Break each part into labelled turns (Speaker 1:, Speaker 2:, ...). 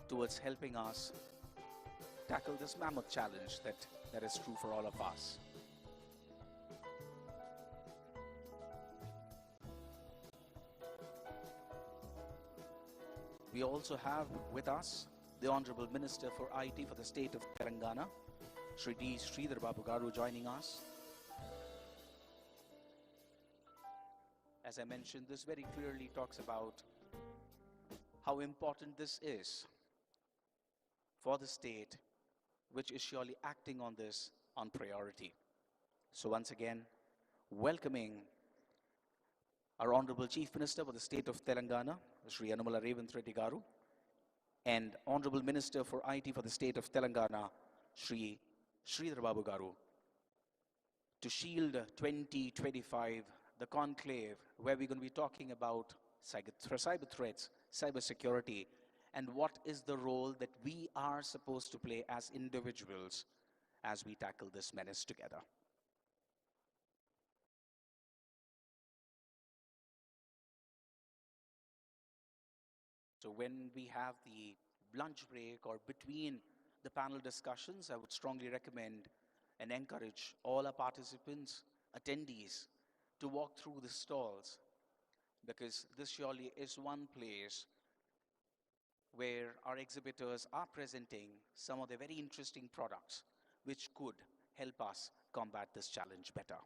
Speaker 1: towards helping us tackle this mammoth challenge that is true for all of us. We also have with us the Honorable Minister for IT for the state of Telangana, Shri D. Sridhar Babu Garu, joining us. As I mentioned, this very clearly talks about how important this is for the state, which is surely acting on this on priority. So once again, welcoming our Honorable Chief Minister for the state of Telangana, Shri Hon'ble A.Revanth Reddy Garu, and Honorable Minister for IT for the state of Telangana, Shri Sridhar Babu Garu, to Shield 2025, the conclave, where we're going to be talking about cyber threats, cyber security, and what is the role that we are supposed to play as individuals as we tackle this menace together. So when we have the lunch break or between the panel discussions, I would strongly recommend and encourage all our participants, attendees, to walk through the stalls, because this surely is one place where our exhibitors are presenting some of the very interesting products which could help us combat this challenge better.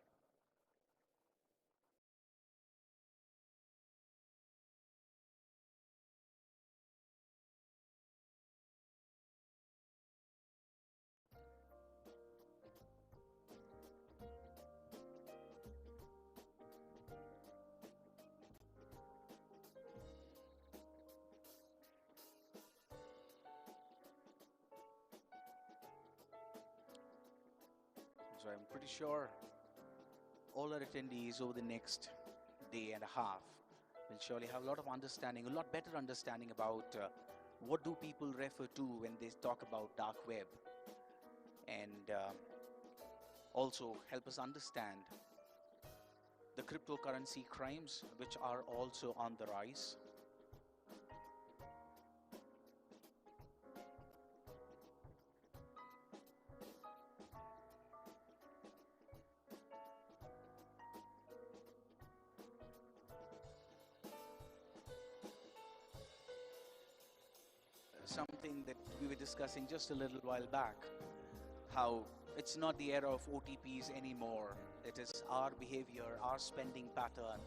Speaker 1: So I'm pretty sure all our attendees over the next day and a half will surely have a lot of understanding, a lot better understanding about what do people refer to when they talk about dark web, and also help us understand the cryptocurrency crimes which are also on the rise. Something that we were discussing just a little while back, how it's not the era of OTPs anymore. It is our behavior, our spending pattern,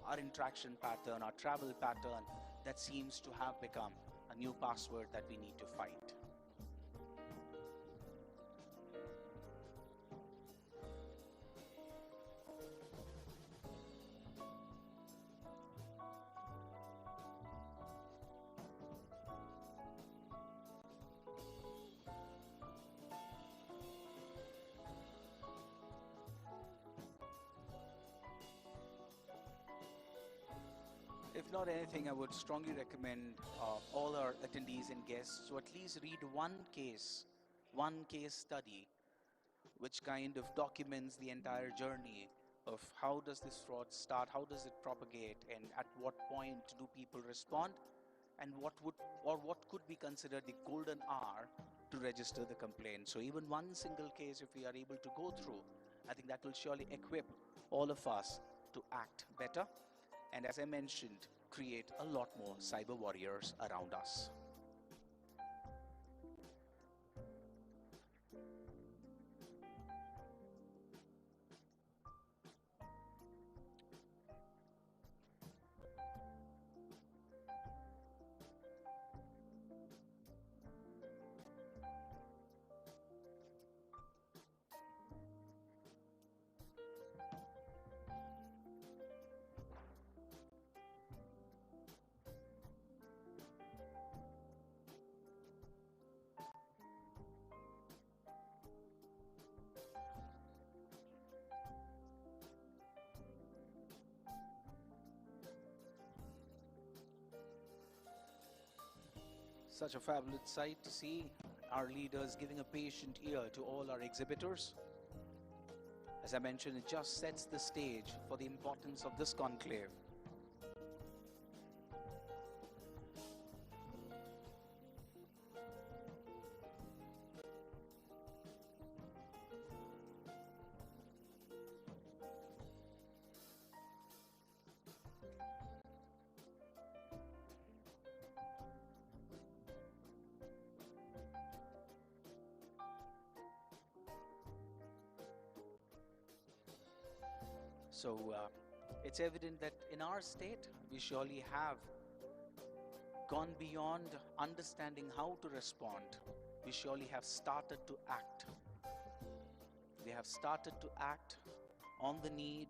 Speaker 1: our interaction pattern, our travel pattern that seems to have become a new password that we need to fight. If not anything, I would strongly recommend all our attendees and guests to at least read one case study, which kind of documents the entire journey of how does this fraud start, how does it propagate, and at what point do people respond, and what could be considered the golden hour to register the complaint. So even one single case, if we are able to go through, I think that will surely equip all of us to act better, and as I mentioned, create a lot more cyber warriors around us. Such a fabulous sight to see our leaders giving a patient ear to all our exhibitors. As I mentioned, it just sets the stage for the importance of this conclave. So it's evident that in our state, we surely have gone beyond understanding how to respond. We surely have started to act. We have started to act on the need,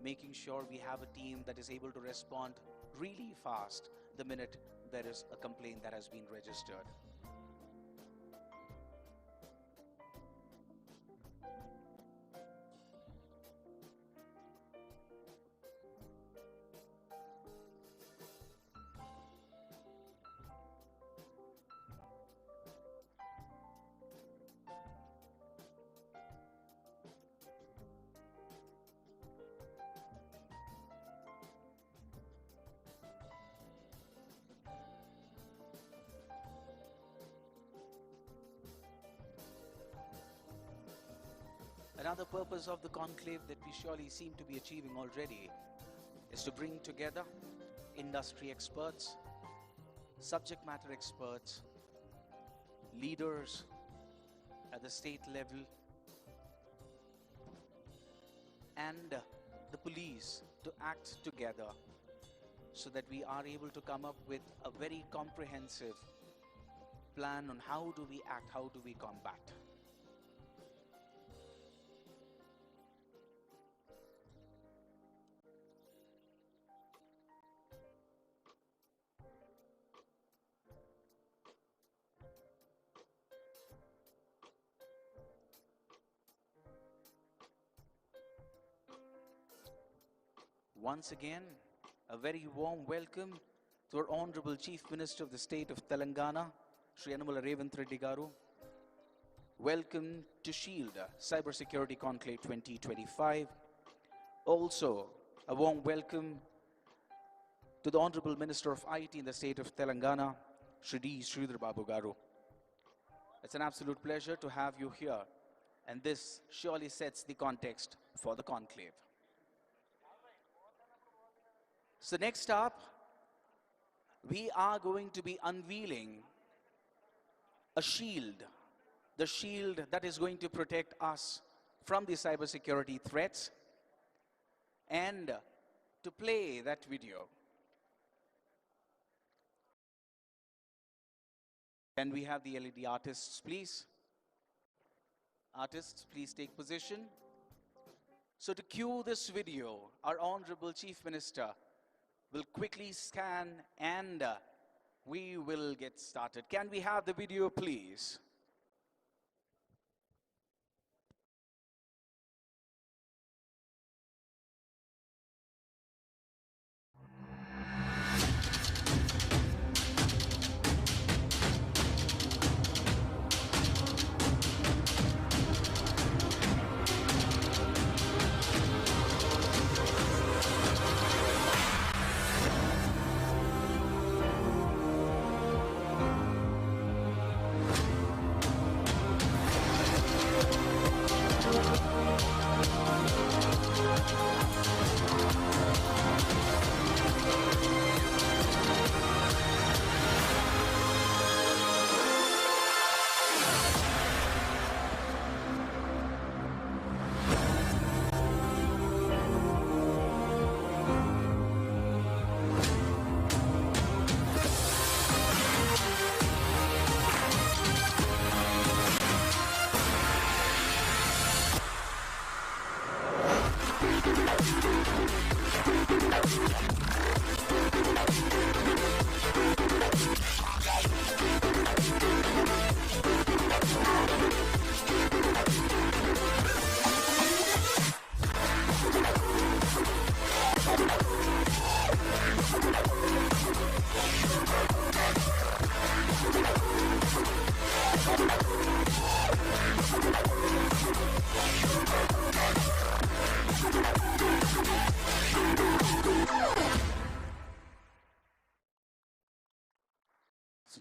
Speaker 1: making sure we have a team that is able to respond really fast the minute there is a complaint that has been registered. Another purpose of the conclave that we surely seem to be achieving already is to bring together industry experts, subject matter experts, leaders at the state level, and the police to act together so that we are able to come up with a very comprehensive plan on how do we act, how do we combat. Once again, a very warm welcome to our Honorable Chief Minister of the State of Telangana, Shri Hon'ble A.Revanth Reddy Garu. Welcome to SHIELD, Cybersecurity Conclave 2025. Also, a warm welcome to the Honorable Minister of IT in the State of Telangana, Shri D. Sridhar Babu Garu. It's an absolute pleasure to have you here, and this surely sets the context for the conclave. So next up, we are going to be unveiling a shield, the shield that is going to protect us from the cybersecurity threats. And to play that video, can we have the LED artists, please? Artists, please take position. So to cue this video, our Honorable Chief Minister will quickly scan and we will get started. Can we have the video, please?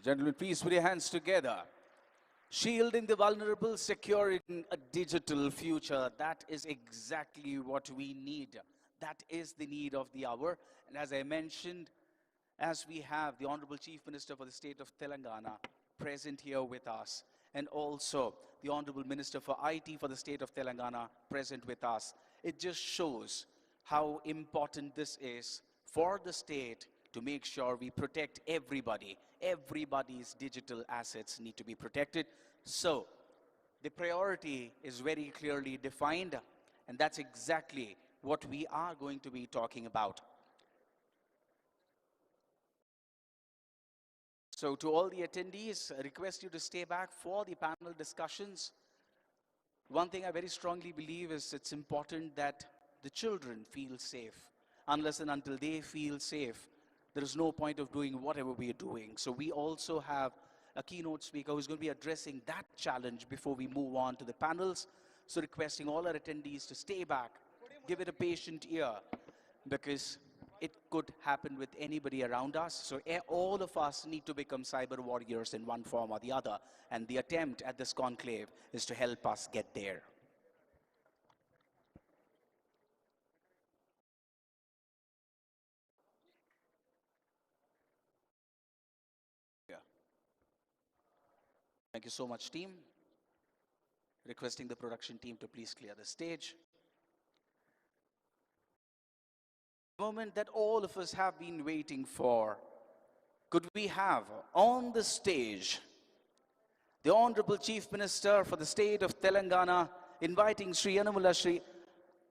Speaker 1: Gentlemen, please put your hands together. Shielding the vulnerable, securing a digital future. That is exactly what we need. That is the need of the hour. And as I mentioned, as we have the Honorable Chief Minister for the State of Telangana present here with us, and also the Honorable Minister for IT for the State of Telangana present with us, It just shows how important this is for the state to make sure we protect everybody. Everybody's digital assets need to be protected. So the priority is very clearly defined, and that's exactly what we are going to be talking about. So to all the attendees, I request you to stay back for the panel discussions. One thing I very strongly believe is it's important that the children feel safe. Unless and until they feel safe, there is no point of doing whatever we are doing. So we also have a keynote speaker who's going to be addressing that challenge before we move on to the panels. So requesting all our attendees to stay back, give it a patient ear, because it could happen with anybody around us. So all of us need to become cyber warriors in one form or the other. And the attempt at this conclave is to help us get there. Thank you so much, team. Requesting the production team to please clear the stage. The moment that all of us have been waiting for. Could we have on the stage the Honorable Chief Minister for the state of Telangana, inviting Sri Yanamula Sri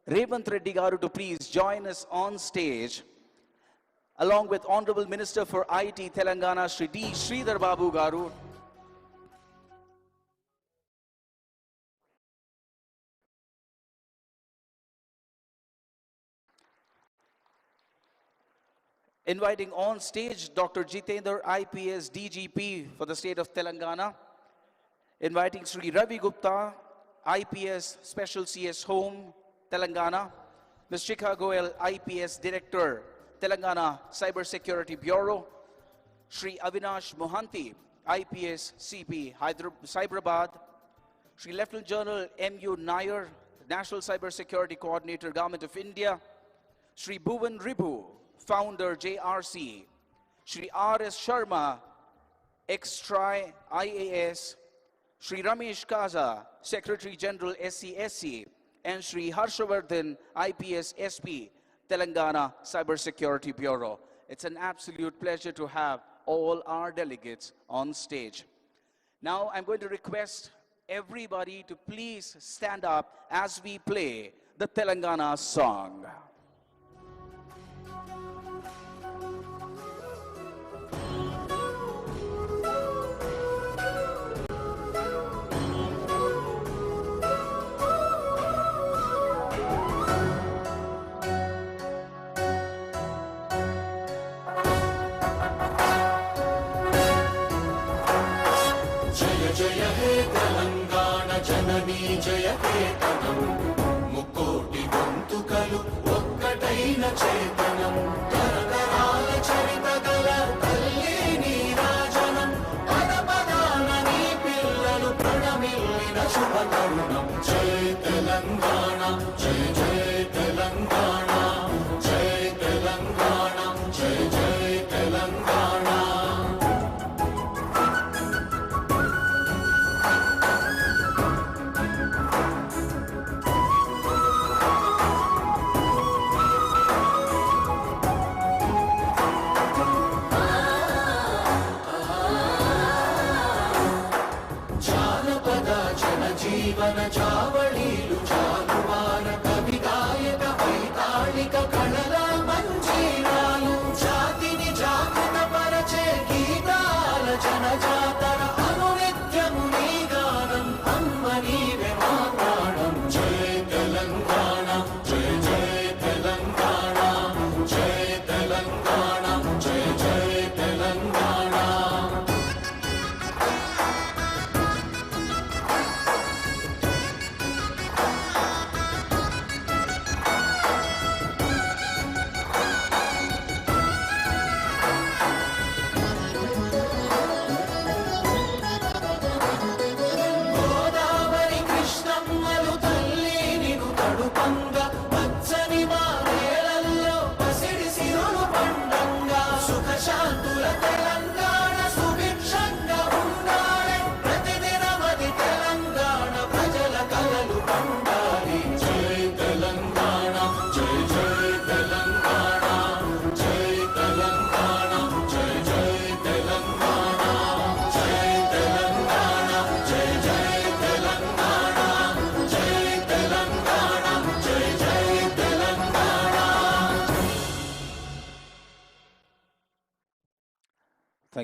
Speaker 1: A.Revanth Reddy Garu to please join us on stage, along with Honorable Minister for IT Telangana, Sri D. Sridhar Babu Garu. Inviting on stage Dr. Jitendra, IPS DGP for the state of Telangana. Inviting Sri Ravi Gupta, IPS Special CS Home, Telangana. Ms. Shikha Goel, IPS Director, Telangana Cyber Security Bureau. Sri Avinash Mohanty, IPS CP, Hyderabad. Sri Lieutenant General M.U. Nair, National Cyber Security Coordinator, Government of India. Sri Bhuvan Ribhu, Founder, JRC. Sri R.S. Sharma, ex-TRI IAS. Sri Ramesh Kaza, Secretary General SCSC. And Sri Harshavardhan, IPS SP, Telangana Cyber Security Bureau. It's an absolute pleasure to have all our delegates on stage. Now I'm going to request everybody to please stand up as we play the Telangana song.
Speaker 2: జయ హే తెలంగాణ జననీ జయ కేతనం ముకోటి గొంతుకలు ఒక్కటైన చేతనం తరతరాల చరిత గల తల్లి నీరాజనం పద పదాన నీ పిల్లలు ప్రణమిల్లిన శుభతరుణం జయ తెలంగాణ జయ జయ తెలంగాణ జయ తెలంగాణ జయ జయ తెలంగాణ. జీవన చావళీలు చాలువార కవి గాయక వైతాళిక కళల మంజీరాలు జాతిని జాగృత పరచే గీతాల జనజాతర అనునిత్యము నీ గానం అమ్మ నీవే మా ప్రాణం జయ తెలంగాణ జయ జయ తెలంగాణ జయ తెలంగాణ జయ జయ Telangana.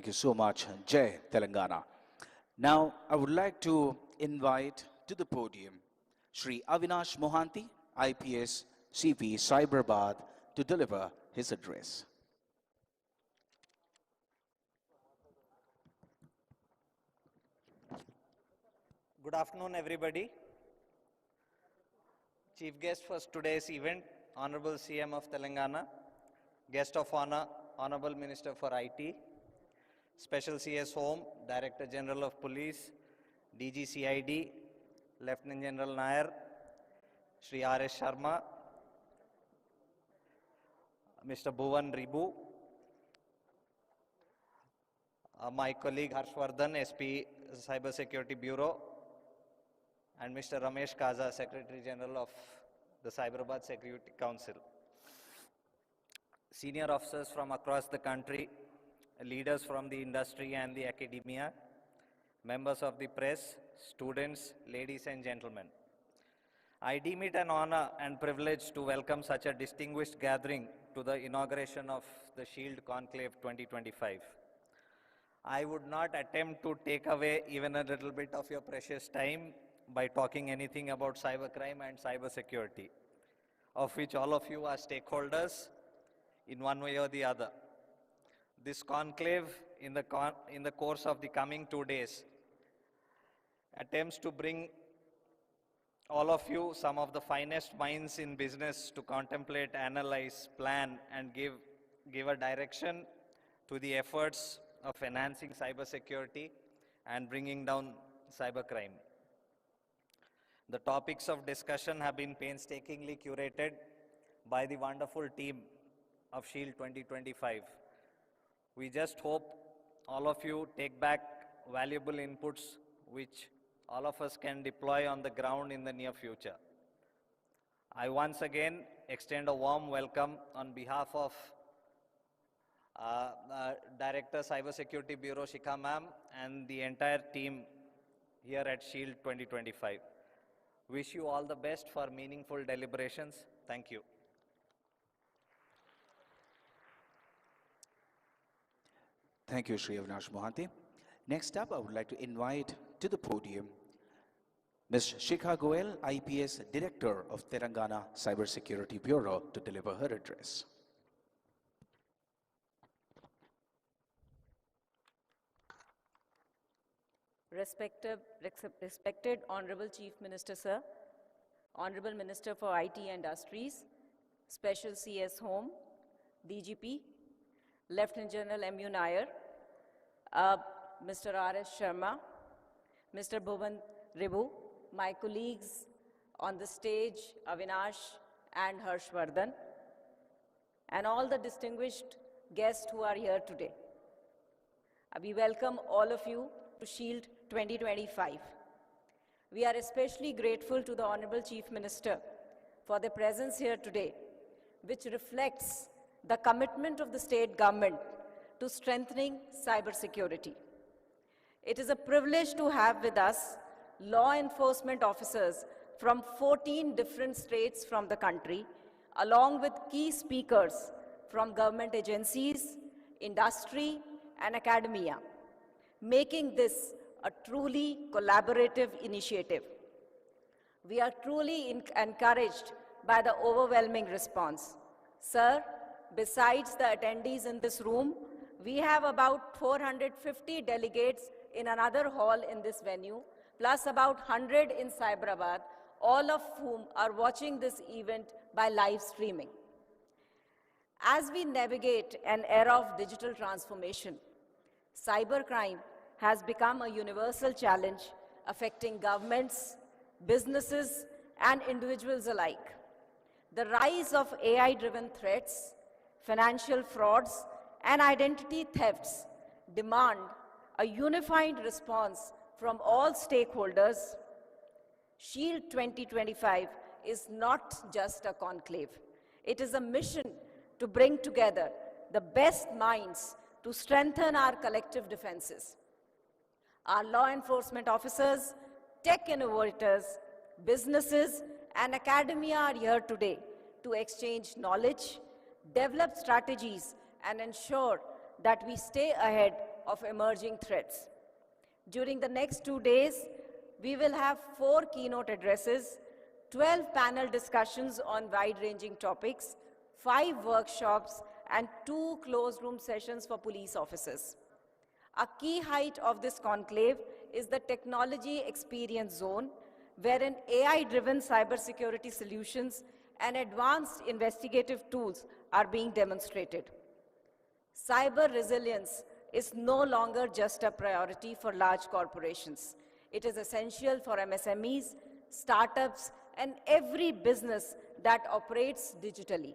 Speaker 1: Thank you so much, Jai Telangana. Now, I would like to invite to the podium Shri Avinash Mohanty, IPS CP Hyderabad, to deliver his address.
Speaker 3: Good afternoon, everybody. Chief guest for today's event, Honorable CM of Telangana, Guest of Honor, Honorable Minister for IT, Special CS Home, Director General of Police, DGCID, Lieutenant General Nair, Shri R.S. Sharma, Mr. Bhuvan Ribu, my colleague Harshvardhan, SP Cyber Security Bureau, and Mr. Ramesh Kaza, Secretary General of the Hyderabad Security Council. Senior officers from across the country, leaders from the industry and the academia, members of the press, students, ladies and gentlemen. I deem it an honor and privilege to welcome such a distinguished gathering to the inauguration of the SHIELD Conclave 2025. I would not attempt to take away even a little bit of your precious time by talking anything about cybercrime and cybersecurity, of which all of you are stakeholders in one way or the other. This conclave in the course of the coming 2 days attempts to bring all of you, some of the finest minds in business, to contemplate, analyze, plan, and give a direction to the efforts of enhancing cybersecurity and bringing down cybercrime. The topics of discussion have been painstakingly curated by the wonderful team of SHIELD 2025. We just hope all of you take back valuable inputs which all of us can deploy on the ground in the near future. I once again extend a warm welcome on behalf of Director Cybersecurity Bureau Shikha ma'am and the entire team here at SHIELD 2025. Wish you all the best for meaningful deliberations. Thank you.
Speaker 1: Thank you, Shri Avinash Mohanty. Next up, I would like to invite to the podium Ms. Shikha Goel, IPS Director of Telangana Cybersecurity Bureau, to deliver her address.
Speaker 4: Respected Honorable Chief Minister, Sir, Honorable Minister for IT Industries, Special CS Home, DGP, Lieutenant General M.U. Nair, Mr. R.S. Sharma, Mr. Bhuvan Ribu, my colleagues on the stage, Avinash and Harshvardhan, and all the distinguished guests who are here today. We welcome all of you to SHIELD 2025. We are especially grateful to the Honorable Chief Minister for their presence here today, which reflects the commitment of the state government to strengthening cybersecurity. It is a privilege to have with us law enforcement officers from 14 different states from the country, along with key speakers from government agencies, industry, and academia, making this a truly collaborative initiative. We are truly encouraged by the overwhelming response. Sir, besides the attendees in this room, we have about 450 delegates in another hall in this venue, plus about 100 in Hyderabad, all of whom are watching this event by live streaming. As we navigate an era of digital transformation, cybercrime has become a universal challenge affecting governments, businesses, and individuals alike. The rise of AI-driven threats, financial frauds, and identity thefts demand a unified response from all stakeholders. SHIELD 2025 is not just a conclave. It is a mission to bring together the best minds to strengthen our collective defenses. Our law enforcement officers, tech innovators, businesses, and academia are here today to exchange knowledge, develop strategies, and ensure that we stay ahead of emerging threats. During the next 2 days, we will have 4 keynote addresses, 12 panel discussions on wide-ranging topics, 5 workshops, and 2 closed-room sessions for police officers. A key height of this conclave is the Technology Experience Zone, wherein AI-driven cybersecurity solutions and advanced investigative tools are being demonstrated. Cyber resilience is no longer just a priority for large corporations. It is essential for MSMEs, startups, and every business that operates digitally.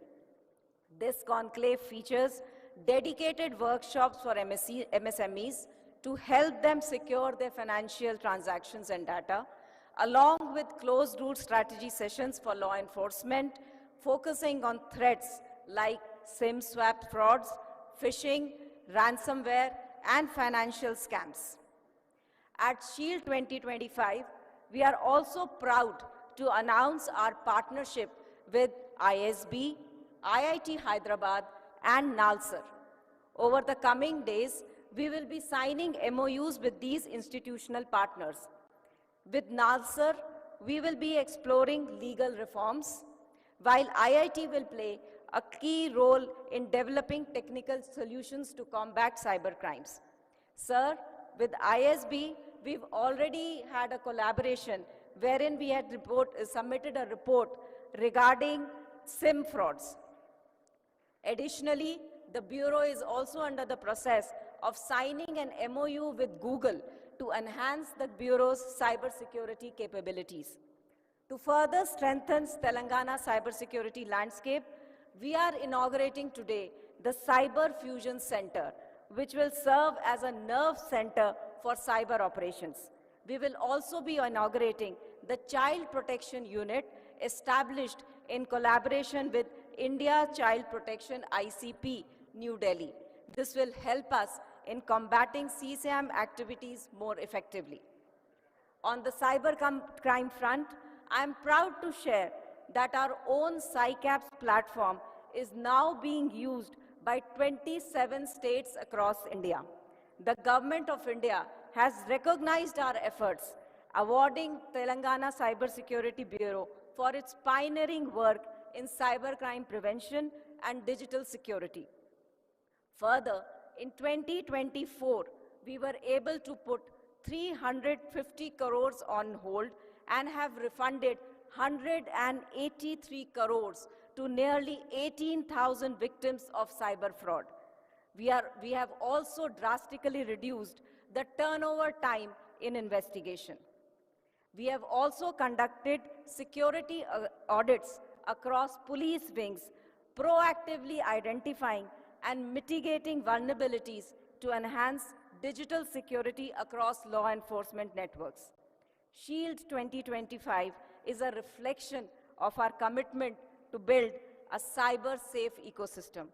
Speaker 4: This conclave features dedicated workshops for MSMEs to help them secure their financial transactions and data, along with closed-route strategy sessions for law enforcement, focusing on threats like SIM swap frauds, phishing, ransomware, and financial scams. At HICC 2025, we are also proud to announce our partnership with ISB, IIT Hyderabad, and NALSAR. Over the coming days, we will be signing MOUs with these institutional partners. With NALSAR, we will be exploring legal reforms, while IIT will play a key role in developing technical solutions to combat cybercrimes. Sir, with ISB, we've already had a collaboration wherein we had submitted a report regarding SIM frauds. Additionally, the Bureau is also under the process of signing an MOU with Google to enhance the Bureau's cybersecurity capabilities. To further strengthen Telangana cybersecurity landscape, we are inaugurating today the Cyber Fusion Center, which will serve as a nerve center for cyber operations. We will also be inaugurating the Child Protection Unit established in collaboration with India Child Protection ICP, New Delhi. This will help us in combating CSAM activities more effectively. On the cyber crime front, I am proud to share that our own CyCAPS platform is now being used by 27 states across India. The Government of India has recognized our efforts, awarding Telangana Cybersecurity Bureau for its pioneering work in cybercrime prevention and digital security. Further, in 2024, we were able to put 350 crores on hold and have refunded 183 crores to nearly 18,000 victims of cyber fraud. We have also drastically reduced the turnover time in investigation. We have also conducted security audits across police wings, proactively identifying and mitigating vulnerabilities to enhance digital security across law enforcement networks. SHIELD 2025 is a reflection of our commitment to build a cyber-safe ecosystem.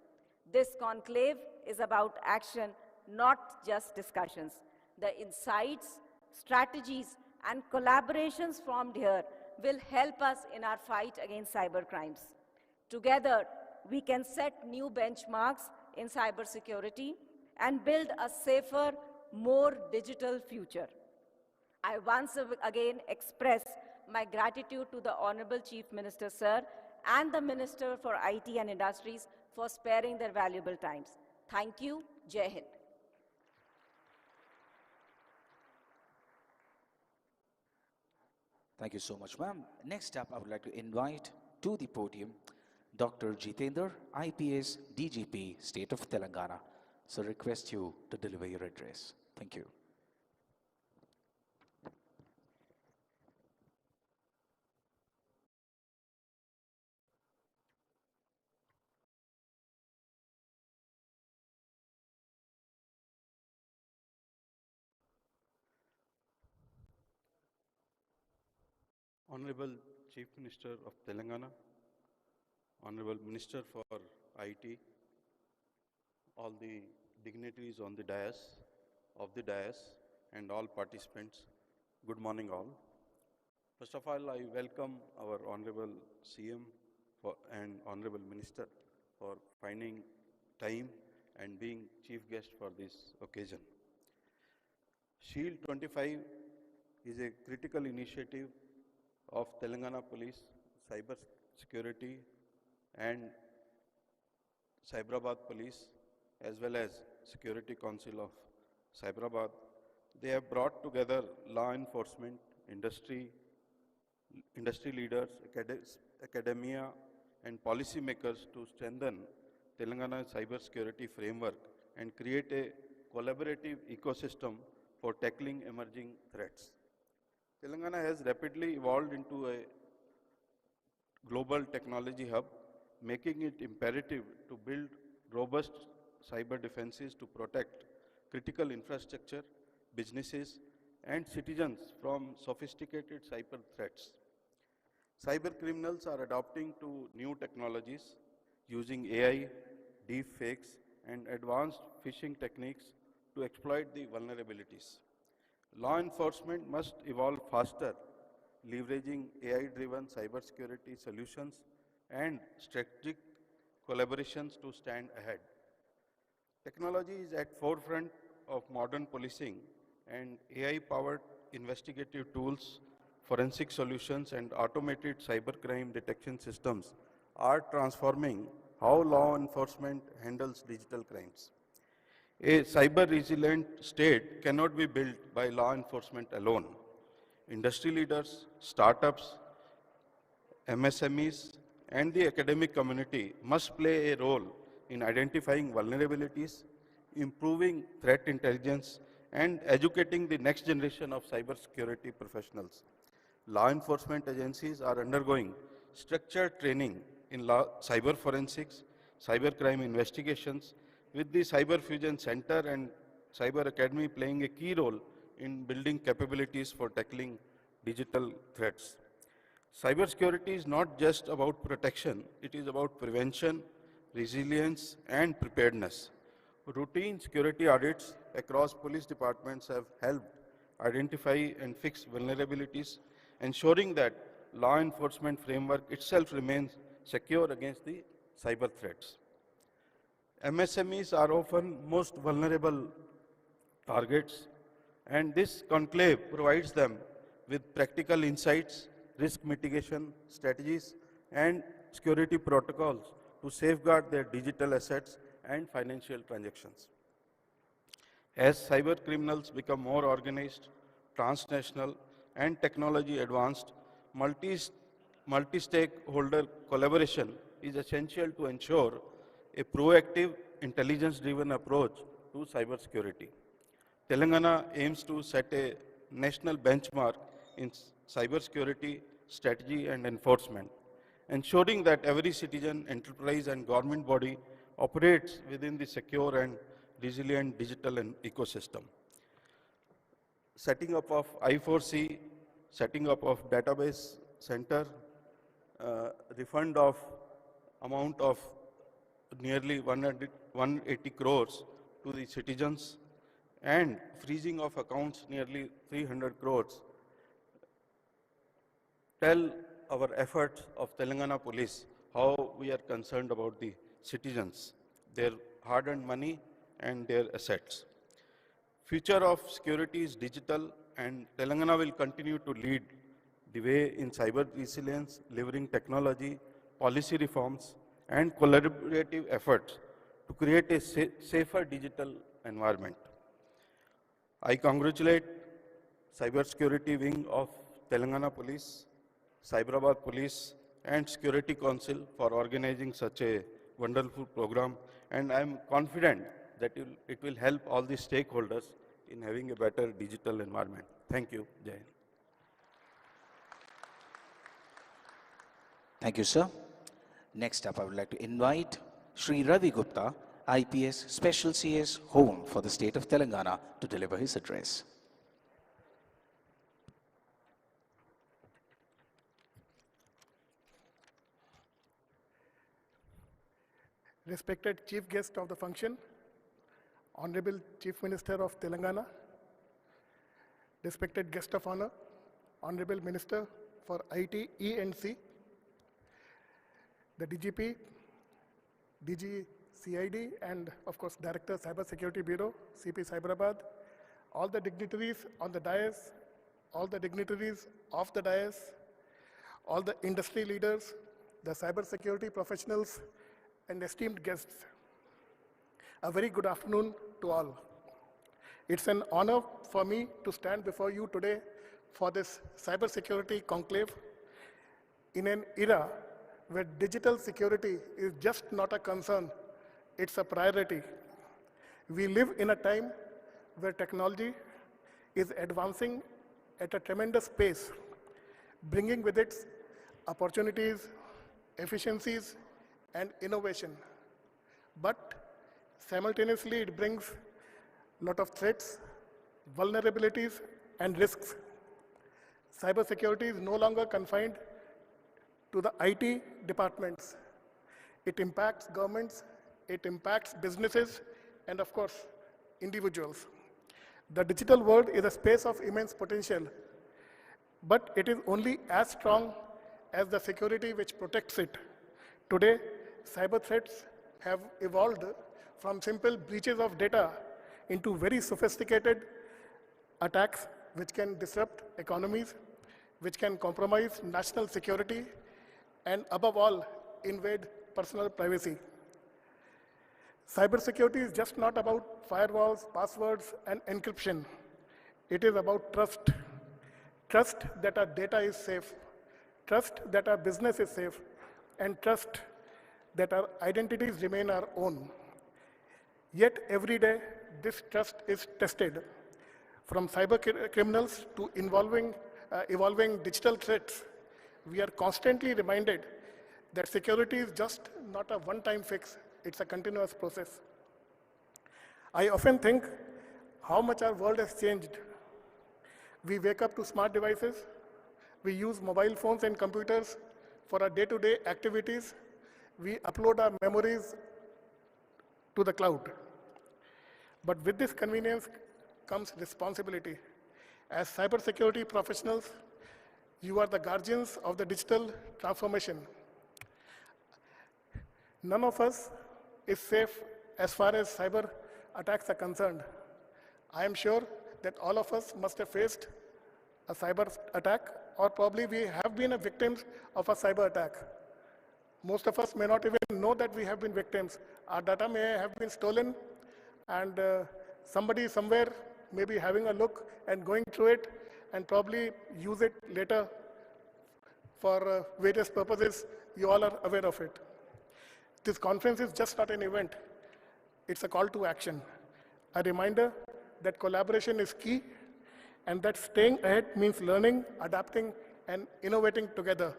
Speaker 4: This conclave is about action, not just discussions. The insights, strategies, and collaborations formed here will help us in our fight against cybercrimes. Together, we can set new benchmarks in cybersecurity and build a safer, more digital future. I once again express my gratitude to the Honorable Chief Minister, Sir, and the Minister for IT and Industries for sparing their valuable times. Thank you. Jai Hind.
Speaker 1: Thank you so much, ma'am. Next up, I would like to invite to the podium Dr. Jitendra, IPS DGP, State of Telangana. So request you to deliver your address. Thank you.
Speaker 5: Honorable Chief Minister of Telangana, Honorable Minister for IT, all the dignitaries on the dais, and all participants, good morning all. First of all, I welcome our Honorable CM and Honorable Minister for finding time and being chief guest for this occasion. Shield 25 is a critical initiative of Telangana Police, Cyber Security and Hyderabad Police, as well as Security Council of Hyderabad. They have brought together law enforcement, industry leaders, academia, and policymakers to strengthen Telangana's cybersecurity framework and create a collaborative ecosystem for tackling emerging threats. Telangana has rapidly evolved into a global technology hub, making it imperative to build robust cyber defenses to protect critical infrastructure, businesses, and citizens from sophisticated cyber threats. Cyber criminals are adopting to new technologies using AI, deep fakes, and advanced phishing techniques to exploit the vulnerabilities. Law enforcement must evolve faster, leveraging AI-driven cybersecurity solutions and strategic collaborations to stand ahead. Technology is at forefront of modern policing, and AI-powered investigative tools, forensic solutions, and automated cybercrime detection systems are transforming how law enforcement handles digital crimes. A cyber-resilient state cannot be built by law enforcement alone. Industry leaders, startups, MSMEs, and the academic community must play a role in identifying vulnerabilities, improving threat intelligence, and educating the next generation of cybersecurity professionals. Law enforcement agencies are undergoing structured training in cyber forensics, cybercrime investigations, with the Cyber Fusion Center and Cyber Academy playing a key role in building capabilities for tackling digital threats. Cybersecurity is not just about protection, it is about prevention, resilience, and preparedness. Routine security audits across police departments have helped identify and fix vulnerabilities, ensuring that law enforcement framework itself remains secure against the cyber threats. MSMEs are often most vulnerable targets, and this conclave provides them with practical insights, risk mitigation strategies, and security protocols to safeguard their digital assets and financial transactions. As cyber criminals become more organized, transnational, and technology advanced, multi-stakeholder collaboration is essential to ensure a proactive, intelligence-driven approach to cybersecurity. Telangana aims to set a national benchmark in cybersecurity strategy and enforcement, ensuring that every citizen, enterprise, and government body operates within the secure and resilient digital ecosystem. Setting up of I4C, setting up of database center, refund of amount of nearly 180 crores to the citizens, and freezing of accounts nearly 300 crores tell our efforts of Telangana Police how we are concerned about the citizens, their hard-earned money and their assets. Future of security is digital, and Telangana will continue to lead the way in cyber resilience, delivering technology, policy reforms, and collaborative efforts to create a safer digital environment. I congratulate Cybersecurity Wing of Telangana Police, Hyderabad Police, and Security Council for organizing such a wonderful program, and I am confident that it will help all the stakeholders in having a better digital environment. Thank you. Jai Hind.
Speaker 1: Thank you, sir. Next up, I would like to invite Shri Ravi Gupta, IPS Special CS Home for the state of Telangana, to deliver his address.
Speaker 6: Respected Chief Guest of the function, Honorable Chief Minister of Telangana, respected Guest of Honor, Honorable Minister for IT, E&C, the DGP, DG CID, and of course Director Cyber Security Bureau, CP Hyderabad, all the dignitaries on the dais, all the dignitaries off the dais, all the industry leaders, the cybersecurity professionals, and esteemed guests. A very good afternoon to all. It's an honor for me to stand before you today for this cybersecurity conclave in an era where digital security is just not a concern, it's a priority. We live in a time where technology is advancing at a tremendous pace, bringing with it opportunities, efficiencies, and innovation. But simultaneously, it brings a lot of threats, vulnerabilities, and risks. Cybersecurity is no longer confined to the IT departments. It impacts governments, it impacts businesses, and of course, individuals. The digital world is a space of immense potential, but it is only as strong as the security which protects it. Today, cyber threats have evolved from simple breaches of data into very sophisticated attacks which can disrupt economies, which can compromise national security, and above all, invade personal privacy. Cybersecurity is just not about firewalls, passwords, and encryption. It is about trust. Trust that our data is safe, trust that our business is safe, and trust that our identities remain our own. Yet every day, this trust is tested. From cyber criminals to evolving digital threats, we are constantly reminded that security is just not a one-time fix, it's a continuous process. I often think how much our world has changed. We wake up to smart devices, we use mobile phones and computers for our day-to-day activities, we upload our memories to the cloud. But with this convenience comes responsibility. As cybersecurity professionals, you are the guardians of the digital transformation. None of us is safe as far as cyber attacks are concerned. I am sure that all of us must have faced a cyber attack, or probably we have been victims of a cyber attack. Most of us may not even know that we have been victims. Our data may have been stolen, and somebody somewhere may be having a look and going through it and probably use it later for various purposes. You all are aware of it. This conference is just not an event. It's a call to action, a reminder that collaboration is key and that staying ahead means learning, adapting, and innovating together.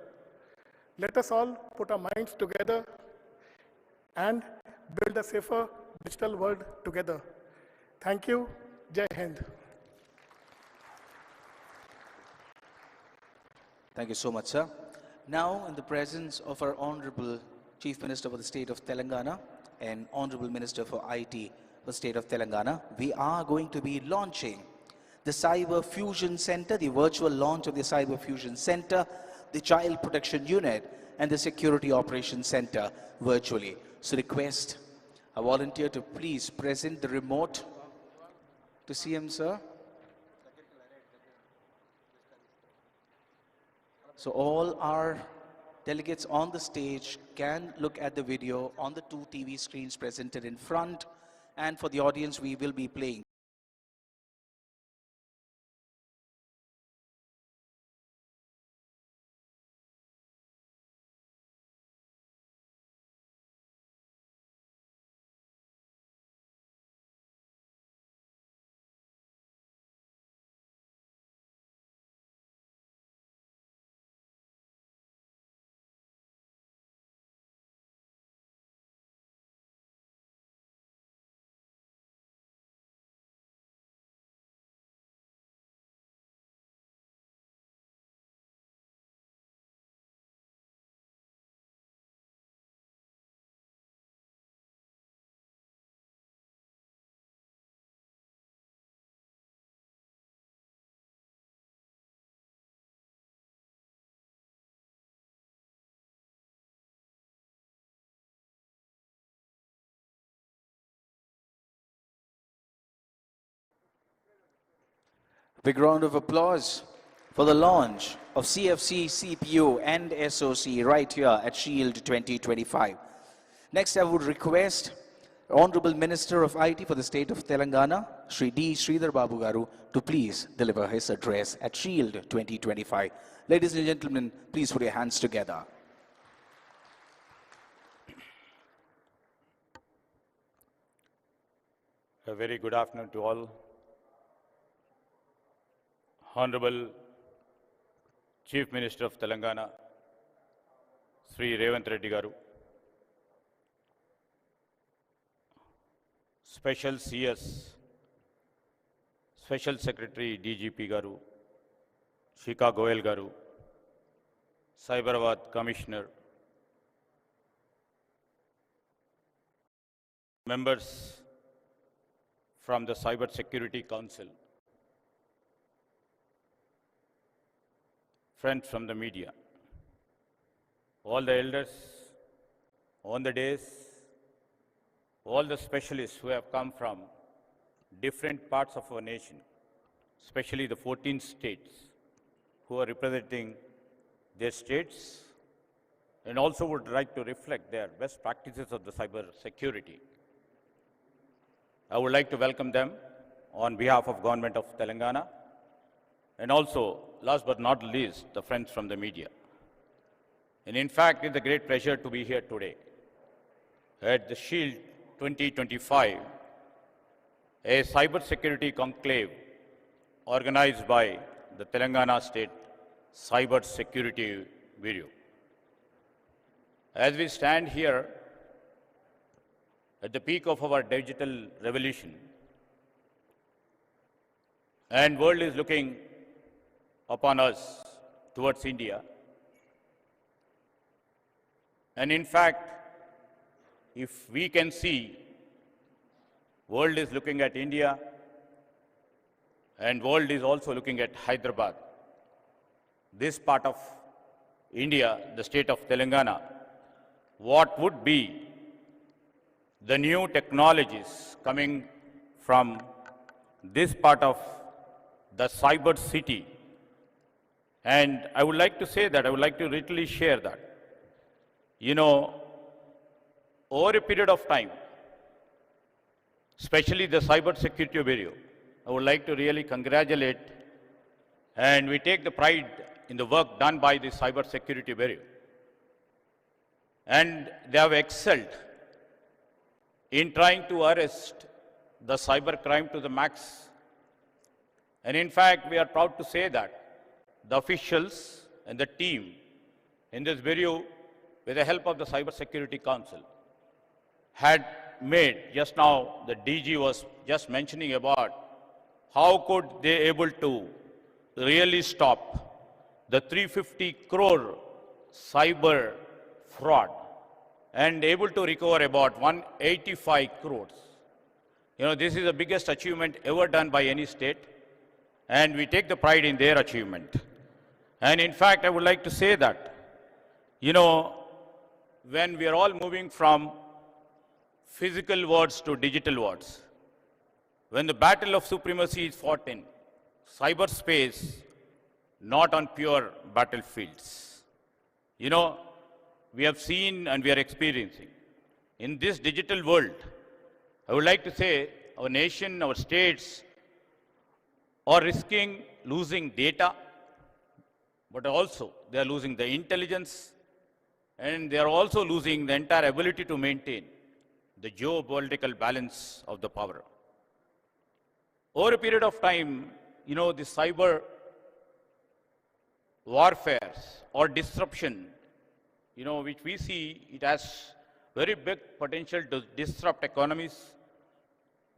Speaker 6: Let us all put our minds together and build a safer digital world together. Thank you. Jai Hind.
Speaker 1: Thank you so much, sir. Now, in the presence of our Honorable Chief Minister for the State of Telangana and Honorable Minister for IT for the State of Telangana, we are going to be launching the Cyber Fusion Center, the virtual launch of the Cyber Fusion Center, the Child Protection Unit, and the Security Operations Center virtually. So request a volunteer to please present the remote to CM, sir. So all our delegates on the stage can look at the video on the two TV screens presented in front. And for the audience, we will be playing Big round of applause for the launch of CFC, CPU and SOC right here at SHIELD 2025. Next, I would request Honorable Minister of IT for the state of Telangana, Shri D. Sridhar Babu Garu, to please deliver his address at SHIELD 2025. Ladies and gentlemen, please put your hands together.
Speaker 7: A very good afternoon to all. Honorable Chief Minister of Telangana, Sri A.Revanth Reddy Garu, Special CS, Special Secretary DGP Garu, Shika Goel Garu, Cyberabad Commissioner, members from the Cyber Security Council, friends from the media, all the elders, on the days, all the specialists who have come from different parts of our nation, especially the 14 states who are representing their states and also would like to reflect their best practices of the cyber security. I would like to welcome them on behalf of Government of Telangana and also, last but not least, the friends from the media. And in fact, it's a great pleasure to be here today at the SHIELD 2025, a cybersecurity conclave organized by the Telangana State Cyber Security Bureau. As we stand here at the peak of our digital revolution, and world is looking upon us towards India. And in fact, if we can see, world is looking at India and world is also looking at Hyderabad. This part of India, the state of Telangana, what would be the new technologies coming from this part of the cyber city. And I would like to say that, I would like to literally share that. You know, over a period of time, especially the Cyber Security Bureau, I would like to really congratulate, and we take the pride in the work done by the Cyber Security Bureau. And they have excelled in trying to arrest the cyber crime to the max. And in fact, we are proud to say that the officials and the team in this bureau, with the help of the Cyber Security Council, had made, just now the DG was just mentioning about how could they able to really stop the 350 crore cyber fraud and able to recover about 185 crores. You know, this is the biggest achievement ever done by any state, and we take the pride in their achievement. And in fact, I would like to say that, you know, when we are all moving from physical worlds to digital worlds, when the battle of supremacy is fought in cyberspace, not on pure battlefields. You know, we have seen and we are experiencing in this digital world, I would like to say our nation, our states are risking losing data, but also they are losing the intelligence, and they are also losing the entire ability to maintain the geopolitical balance of the power. Over a period of time, you know, the cyber warfare or disruption, you know, which we see, it has very big potential to disrupt economies,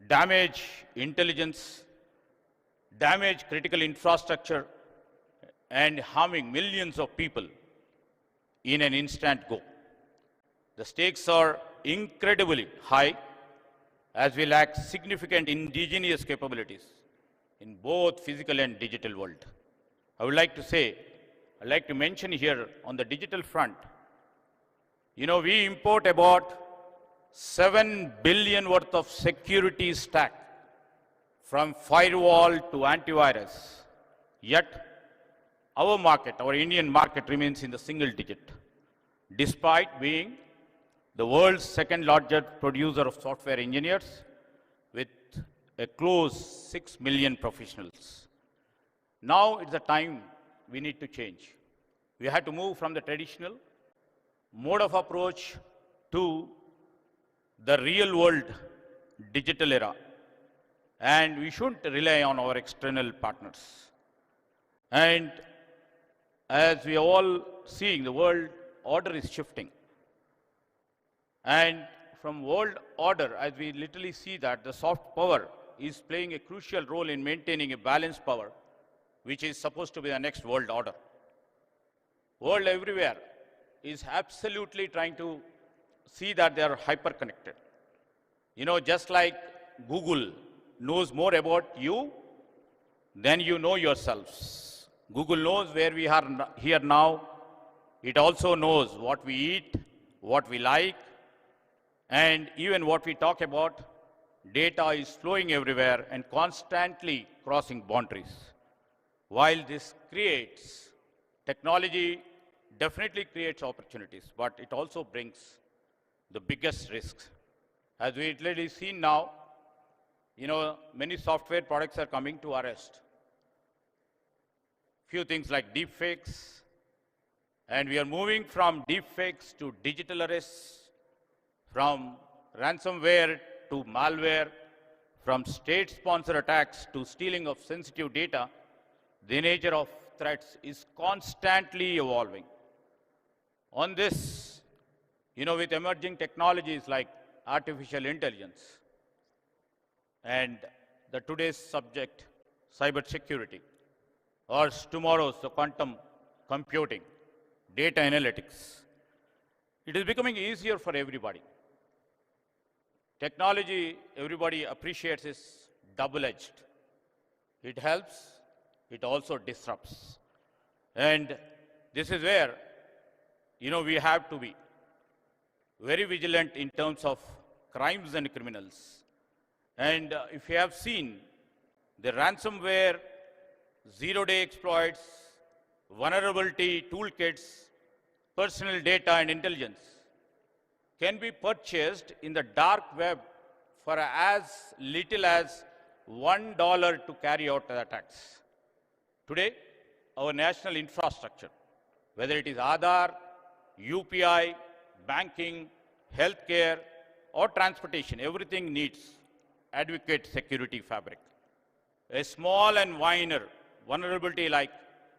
Speaker 7: damage intelligence, damage critical infrastructure, and harming millions of people in an instant go. The stakes are incredibly high, as we lack significant indigenous capabilities in both physical and digital world. I would like to say, I'd like to mention here on the digital front, you know, we import about 7 billion worth of security stack, from firewall to antivirus, Yet, our market, our Indian market remains in the single digit, despite being the world's second largest producer of software engineers with a close 6 million professionals. Now it's the time we need to change. We have to move from the traditional mode of approach to the real world digital era. And we shouldn't rely on our external partners. And as we are all seeing, the world order is shifting. And from world order, as we literally see that the soft power is playing a crucial role in maintaining a balanced power, which is supposed to be the next world order. World everywhere is absolutely trying to see that they are hyper-connected. You know, just like Google knows more about you than you know yourselves. Google knows where we are here now. It also knows what we eat, what we like, and even what we talk about. Data is flowing everywhere and constantly crossing boundaries. While this creates, technology definitely creates opportunities, but it also brings the biggest risks. As we literally see now, you know, many software products are coming to arrest. Few things like deepfakes, and we are moving from deepfakes to digital arrests, from ransomware to malware, from state-sponsored attacks to stealing of sensitive data. The nature of threats is constantly evolving. On this, you know, with emerging technologies like artificial intelligence and the today's subject, cybersecurity, or tomorrow's the quantum computing, data analytics, it is becoming easier for everybody. Technology, everybody appreciates, is double-edged. It helps, it also disrupts. And this is where, you know, we have to be very vigilant in terms of crimes and criminals. And if you have seen the ransomware, zero-day exploits, vulnerability toolkits, personal data and intelligence can be purchased in the dark web for as little as $1 to carry out the attacks. Today, our national infrastructure, whether it is Aadhaar, UPI, banking, healthcare, or transportation, everything needs adequate security fabric. A small and minor vulnerability like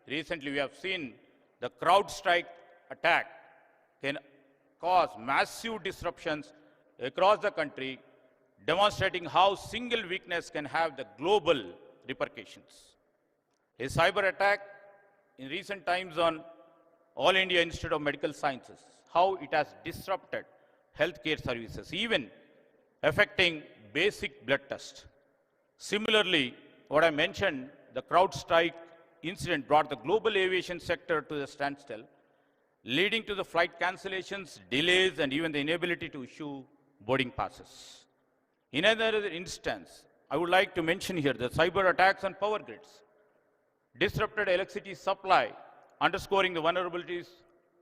Speaker 7: recently we have seen the CrowdStrike attack can cause massive disruptions across the country, demonstrating how single weakness can have the global repercussions. A cyber attack in recent times on All India Institute of Medical Sciences, how it has disrupted healthcare services, even affecting basic blood tests. Similarly, what I mentioned, the CrowdStrike incident brought the global aviation sector to the standstill, leading to the flight cancellations, delays, and even the inability to issue boarding passes. In another instance, I would like to mention here the cyber attacks on power grids, disrupted electricity supply, underscoring the vulnerabilities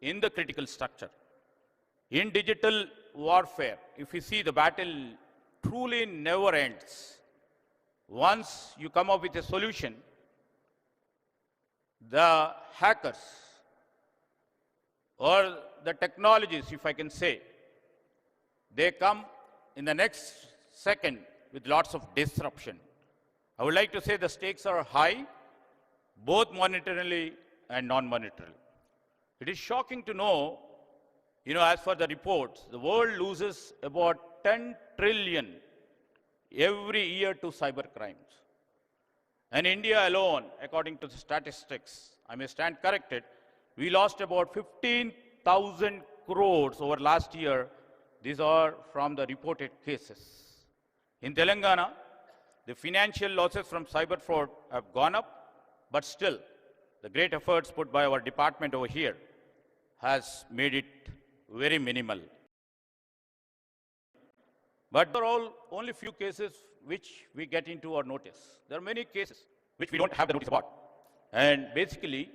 Speaker 7: in the critical structure. In digital warfare, if you see, the battle truly never ends. Once you come up with a solution, the hackers or the technologies, if I can say, they come in the next second with lots of disruption. I would like to say the stakes are high, both monetarily and non-monetarily. It is shocking to know, you know, as per the reports, the world loses about 10 trillion every year to cyber crimes. And India alone, according to the statistics, I may stand corrected, we lost about 15,000 crores over last year. These are from the reported cases. In Telangana, the financial losses from cyber fraud have gone up, but still, the great efforts put by our department over here has made it very minimal. But there are all only few cases which we get into our notice. There are many cases which we don't have the notice about. And basically,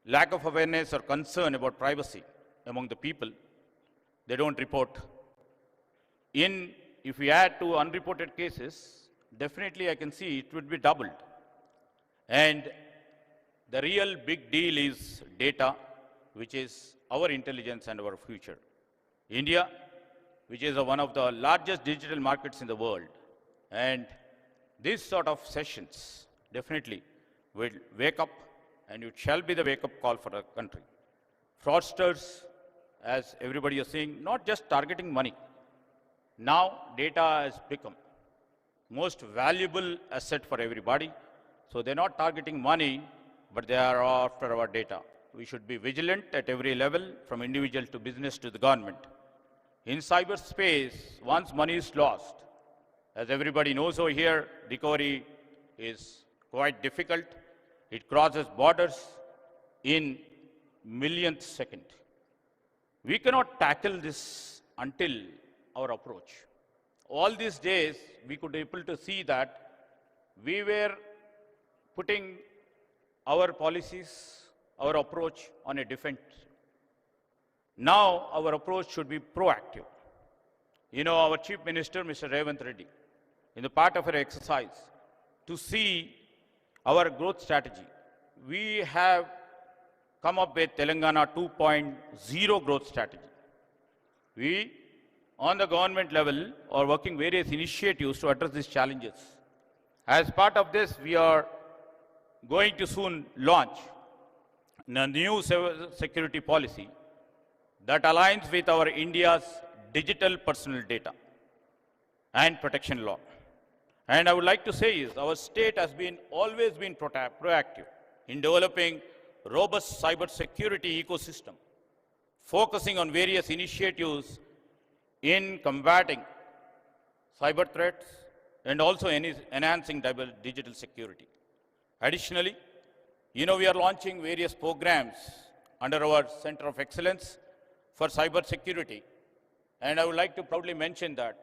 Speaker 7: lack of awareness or concern about privacy among the people, they don't report. If we add to unreported cases, definitely I can see it would be doubled. And the real big deal is data, which is our intelligence and our future. India, which is one of the largest digital markets in the world, and these sort of sessions definitely will wake up, and it shall be the wake-up call for the country. Fraudsters, as everybody is saying, not just targeting money. Now data has become most valuable asset for everybody. So they're not targeting money, but they are after our data. We should be vigilant at every level, from individual to business to the government. In cyberspace, once money is lost, as everybody knows over here, recovery is quite difficult. It crosses borders in millionth second. We cannot tackle this until our approach. All these days, we could be able to see that we were putting our policies, our approach on a defense. Now, our approach should be proactive. You know, our Chief Minister, Mr. A.Revanth Reddy, in the part of our exercise, to see our growth strategy, we have come up with Telangana 2.0 growth strategy. We, on the government level, are working various initiatives to address these challenges. As part of this, we are going to soon launch a new security policy that aligns with our India's digital personal data and protection law. And I would like to say is our state has always been proactive in developing robust cyber security ecosystem, focusing on various initiatives in combating cyber threats and also enhancing digital security. Additionally, you know, we are launching various programs under our Center of Excellence for Cyber Security. And I would like to proudly mention that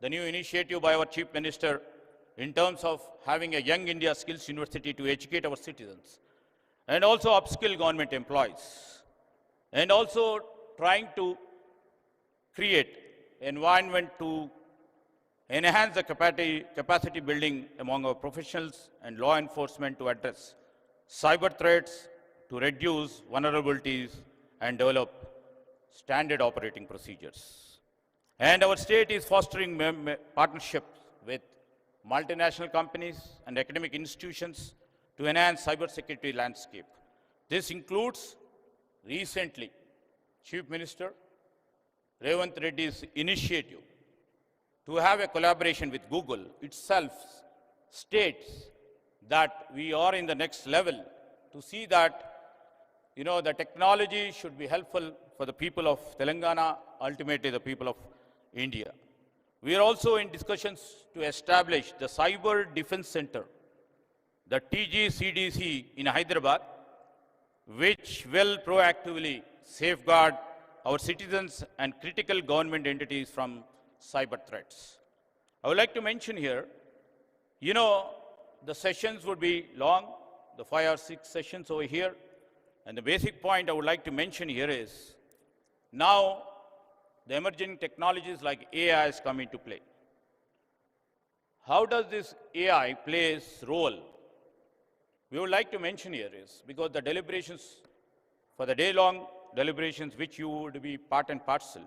Speaker 7: the new initiative by our Chief Minister in terms of having a Young India Skills University to educate our citizens and also upskill government employees, and also trying to create environment to enhance the capacity building among our professionals and law enforcement to address cyber threats, to reduce vulnerabilities and develop standard operating procedures. And our state is fostering partnerships with multinational companies and academic institutions to enhance cybersecurity landscape. This includes recently Chief Minister A.Revanth Reddy's initiative to have a collaboration with Google itself states that we are in the next level to see that, you know, the technology should be helpful for the people of Telangana, ultimately the people of India. We are also in discussions to establish the Cyber Defense Center, the TGCDC in Hyderabad, which will proactively safeguard our citizens and critical government entities from cyber threats. I would like to mention here, you know, the sessions would be long, the 5 or 6 sessions over here. And the basic point I would like to mention here is, now the emerging technologies like AI has come into play. How does this AI play its role? We would like to mention here is, because the deliberations, for the day-long deliberations which you would be part and parcel,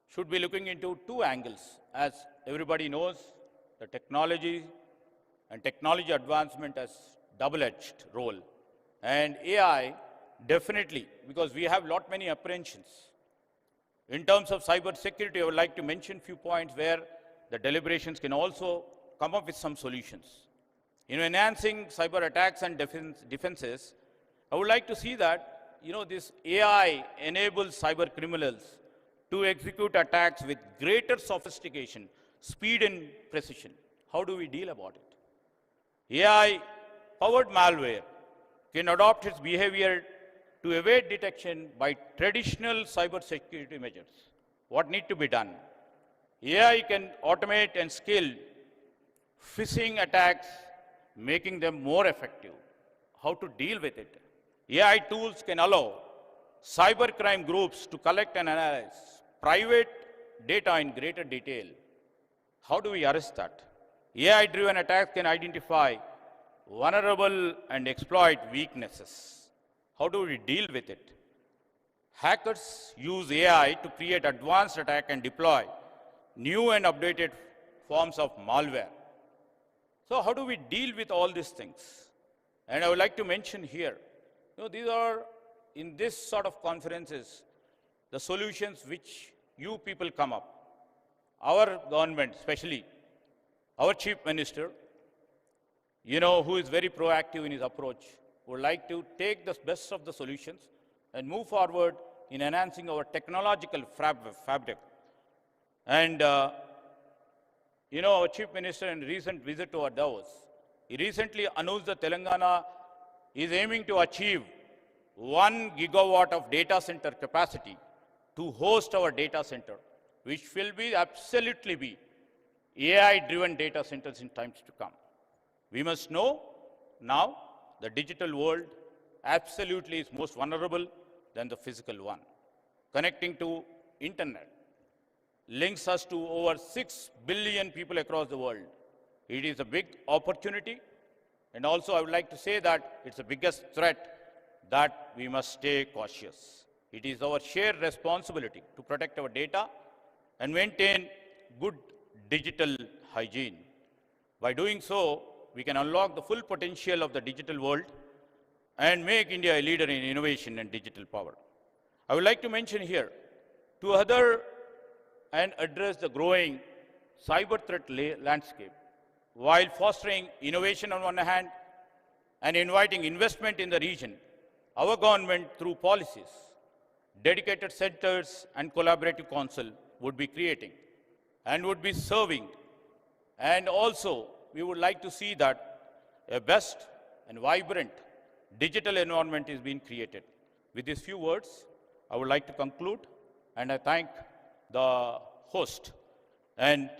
Speaker 7: should be looking into 2 angles. As everybody knows, the technology and technology advancement has double-edged role. And AI, definitely, because we have many apprehensions. In terms of cyber security, I would like to mention few points where the deliberations can also come up with some solutions. In enhancing cyber attacks and defenses, I would like to see that, you know, this AI enables cyber criminals to execute attacks with greater sophistication, speed and precision. How do we deal about it? AI-powered malware can adopt its behavior to evade detection by traditional cyber security measures. What need to be done? AI can automate and scale phishing attacks, making them more effective. how to deal with it. AI tools can allow cybercrime groups to collect and analyze private data in greater detail. How do we arrest that? AI-driven attacks can identify vulnerable and exploit weaknesses. How do we deal with it? Hackers use AI to create advanced attack and deploy new and updated forms of malware. So how do we deal with all these things? And I would like to mention here, these are, in this sort of conferences, the solutions which you people come up. Our government, especially our Chief Minister, who is very proactive in his approach, would like to take the best of the solutions and move forward in enhancing our technological fabric. And, our Chief Minister in recent visit to our Davos, he recently announced that Telangana is aiming to achieve 1 gigawatt of data center capacity to host our data center, which will be absolutely be AI-driven data centers in times to come. We must know now the digital world absolutely is most vulnerable than the physical one. Connecting to internet links us to over 6 billion people across the world. It is a big opportunity, and also I would like to say that it's the biggest threat that we must stay cautious. It is our shared responsibility to protect our data and maintain good digital hygiene. By doing so, we can unlock the full potential of the digital world and make India a leader in innovation and digital power. I would like to mention here to other and address the growing cyber threat landscape while fostering innovation on one hand and inviting investment in the region. Our government, through policies, dedicated centers and collaborative council would be creating and would be serving. And also, we would like to see that a best and vibrant digital environment is being created. With these few words, I would like to conclude, and I thank the host and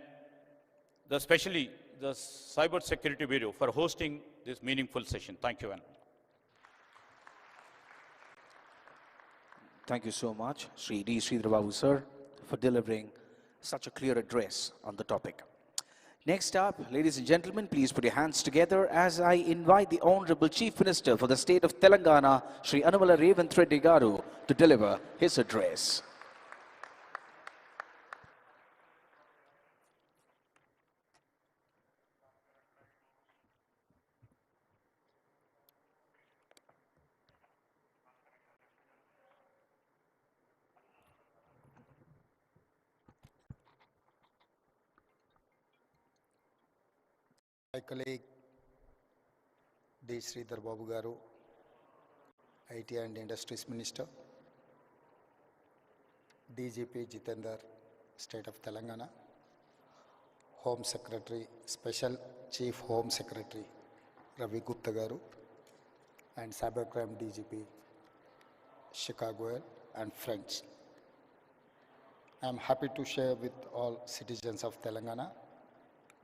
Speaker 7: especially the Cyber Security Bureau for hosting this meaningful session. Thank you, Anand.
Speaker 1: Thank you so much, Sri D. Sridhar Babu, sir, for delivering such a clear address on the topic. Next up, ladies and gentlemen, please put your hands together as I invite the Honorable Chief Minister for the state of Telangana, Sri Hon'ble A.Revanth Reddy Garu, to deliver his address.
Speaker 8: My colleague D. Sridhar Babu Garu, IT and Industries Minister, DGP Jitendra, State of Telangana, Home Secretary, Special Chief Home Secretary Ravi Gupta Garu, and Cybercrime DGP Chicago and friends. I am happy to share with all citizens of Telangana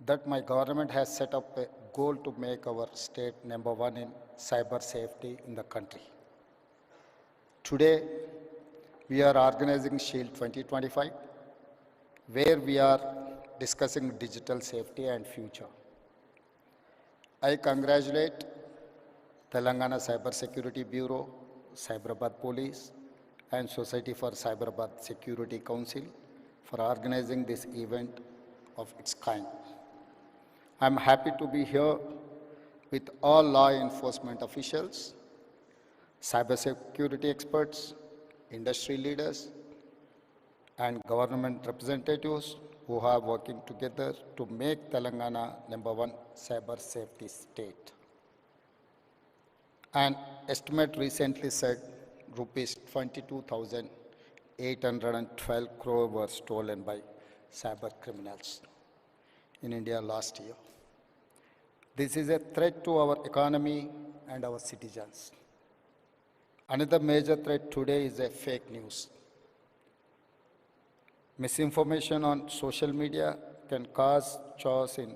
Speaker 8: that my government has set up a goal to make our state #1 in cyber safety in the country. Today, we are organizing SHIELD 2025, where we are discussing digital safety and future. I congratulate Telangana Cyber Security Bureau, Hyderabad Police, and Society for Hyderabad Security Council for organizing this event of its kind. I am happy to be here with all law enforcement officials, cybersecurity experts, industry leaders, and government representatives who are working together to make Telangana #1 cyber safety state. An estimate recently said rupees 22,812 crore were stolen by cyber criminals in India last year. This is a threat to our economy and our citizens. Another major threat today is a fake news. Misinformation on social media can cause chaos in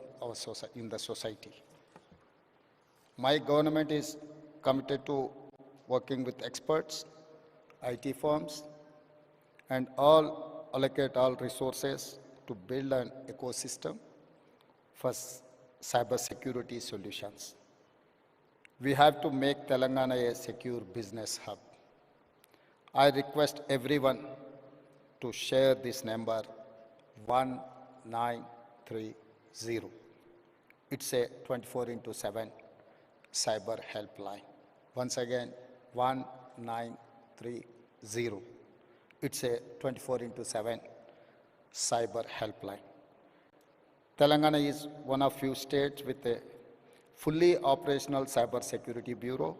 Speaker 8: the society. My government is committed to working with experts, IT firms, and allocate all resources to build an ecosystem for cyber security solutions. We have to make Telangana a secure business hub. I request everyone to share this number 1930. It's a 24/7 cyber helpline. Once again, 1930. It's a 24/7 cyber helpline. Telangana is one of few states with a fully operational cyber security bureau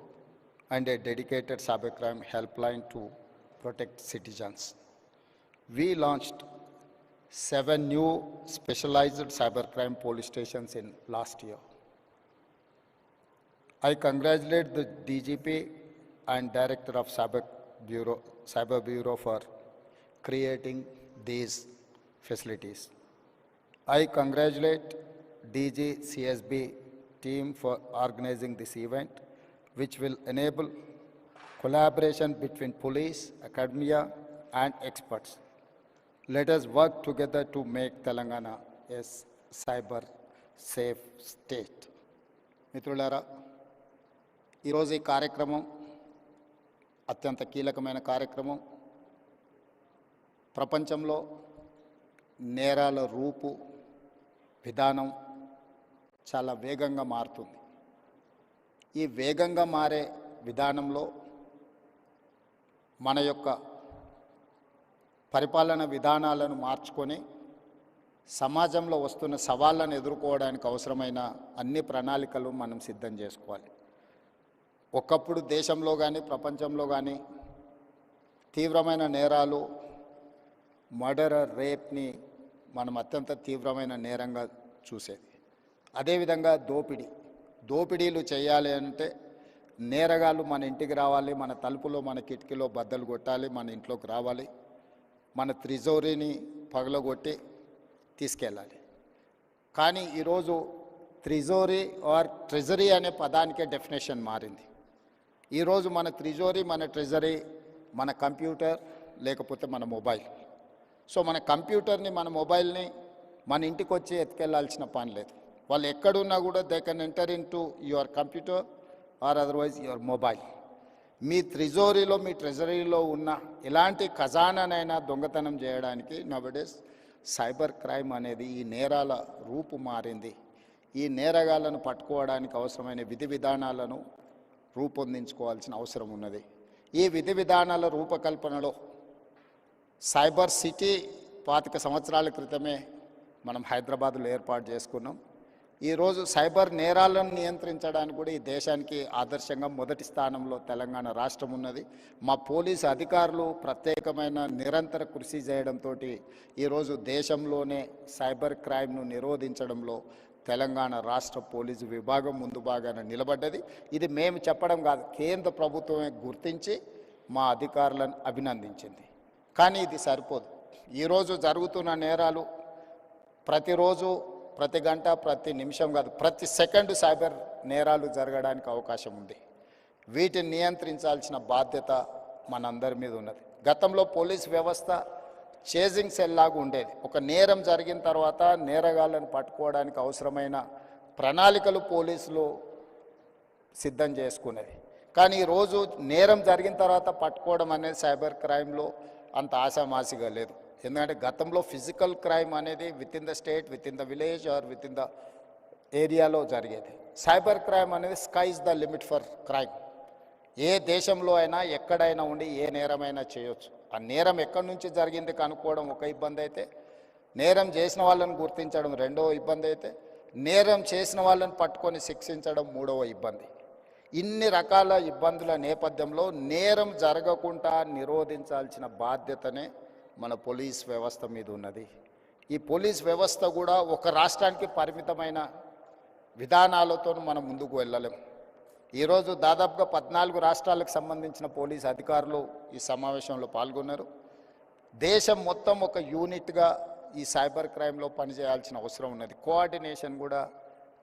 Speaker 8: and a dedicated cybercrime helpline to protect citizens. We launched 7 new specialized cybercrime police stations in last year. I congratulate the DGP and Director of Cyber Bureau for creating these facilities. I congratulate DG CSB team for organizing this event, which will enable collaboration between police, academia, and experts. Let us work together to make Telangana a cyber safe state. మిత్రులారా, ఈరోజు ఈ కార్యక్రమం అత్యంత కీలకమైన కార్యక్రమం. ప్రపంచంలో నేరాల రూపు విధానం చాలా వేగంగా మారుతుంది. ఈ వేగంగా మారే విధానంలో మన యొక్క పరిపాలన విధానాలను మార్చుకొని సమాజంలో వస్తున్న సవాళ్ళను ఎదుర్కోవడానికి అవసరమైన అన్ని ప్రణాళికలు మనం సిద్ధం చేసుకోవాలి. ఒకప్పుడు దేశంలో కానీ ప్రపంచంలో కానీ తీవ్రమైన నేరాలు, మర్డర్, రేప్ని మనం అత్యంత తీవ్రమైన నేరంగా చూసేది. అదేవిధంగా దోపిడీలు చేయాలి అంటే నేరగాళ్ళు మన ఇంటికి రావాలి, మన తలుపులో మన కిటికీలో బద్దలు కొట్టాలి, మన ఇంట్లోకి రావాలి, మన త్రిజోరీని పగలగొట్టి తీసుకెళ్ళాలి. కానీ ఈరోజు త్రిజోరీ ఆర్ ట్రెజరీ అనే పదానికే డెఫినేషన్ మారింది. ఈరోజు మన త్రిజోరీ, మన ట్రెజరీ మన కంప్యూటర్ లేకపోతే మన మొబైల్. సో మన కంప్యూటర్ని, మన మొబైల్ని మన ఇంటికి వచ్చి ఎత్తుకెళ్లాల్సిన పని లేదు. వాళ్ళు ఎక్కడున్నా కూడా they can enter into your computer or otherwise your mobile. మీ త్రిజోరీలో, మీ ట్రెజరీలో ఉన్న ఎలాంటి ఖజానానైనా దొంగతనం చేయడానికి నవడేస్ సైబర్ క్రైమ్ అనేది ఈ నేరాల రూపు మారింది. ఈ నేరగాళ్లను పట్టుకోవడానికి అవసరమైన విధి విధానాలను రూపొందించుకోవాల్సిన అవసరం ఉన్నది. ఈ విధి విధానాల రూపకల్పనలో సైబర్ సిటీ 25 సంవత్సరాల క్రితమే మనం హైదరాబాద్లో ఏర్పాటు చేసుకున్నాం. ఈరోజు సైబర్ నేరాలను నియంత్రించడానికి కూడా ఈ దేశానికి ఆదర్శంగా మొదటి స్థానంలో తెలంగాణ రాష్ట్రం ఉన్నది. మా పోలీసు అధికారులు ప్రత్యేకమైన నిరంతర కృషి చేయడంతో ఈరోజు దేశంలోనే సైబర్ క్రైమ్ను నిరోధించడంలో తెలంగాణ రాష్ట్ర పోలీసు విభాగం ముందు భాగాన నిలబడ్డది. ఇది మేము చెప్పడం కాదు, కేంద్ర ప్రభుత్వమే గుర్తించి మా అధికారులను అభినందించింది. కానీ ఇది సరిపోదు. ఈరోజు జరుగుతున్న నేరాలు ప్రతిరోజు, ప్రతి గంట, ప్రతి నిమిషం కాదు, ప్రతి సెకండ్ సైబర్ నేరాలు జరగడానికి అవకాశం ఉంది. వీటిని నియంత్రించాల్సిన బాధ్యత మనందరి మీద ఉన్నది. గతంలో పోలీస్ వ్యవస్థ చేజింగ్ సెల్ లాగా ఉండేది. ఒక నేరం జరిగిన తర్వాత నేరగాళ్లను పట్టుకోవడానికి అవసరమైన ప్రణాళికలు పోలీసులు సిద్ధం చేసుకునేది. కానీ ఈరోజు నేరం జరిగిన తర్వాత పట్టుకోవడం అనేది సైబర్ క్రైమ్లో అంత ఆశామాసిగా లేదు. ఎందుకంటే గతంలో ఫిజికల్ క్రైమ్ అనేది with in the state, with in the village or with in the ఏరియాలో జరిగేది. సైబర్ క్రైమ్ అనేది sky is the limit for crime. ఏ దేశంలో అయినా ఎక్కడైనా ఉండి ఏ నేరమైనా చేయొచ్చు. ఆ నేరం ఎక్కడి నుంచి జరిగింది కనుక్కోవడం ఒక ఇబ్బంది అయితే, నేరం చేసిన వాళ్ళని గుర్తించడం రెండవ ఇబ్బంది అయితే, నేరం చేసిన వాళ్ళని పట్టుకొని శిక్షించడం మూడవ ఇబ్బంది. ఇన్ని రకాల ఇబ్బందుల నేపథ్యంలో నేరం జరగకుండా నిరోధించాల్సిన బాధ్యతనే మన పోలీస్ వ్యవస్థ మీద ఉన్నది. ఈ పోలీస్ వ్యవస్థ కూడా ఒక రాష్ట్రానికి పరిమితమైన విధానాలతో మనం ముందుకు వెళ్ళలేం. ఈరోజు దాదాపుగా 14 రాష్ట్రాలకు సంబంధించిన పోలీస్ అధికారులు ఈ సమావేశంలో పాల్గొన్నారు. దేశం మొత్తం ఒక యూనిట్గా ఈ సైబర్ క్రైమ్లో పనిచేయాల్సిన అవసరం ఉన్నది. కోఆర్డినేషన్ కూడా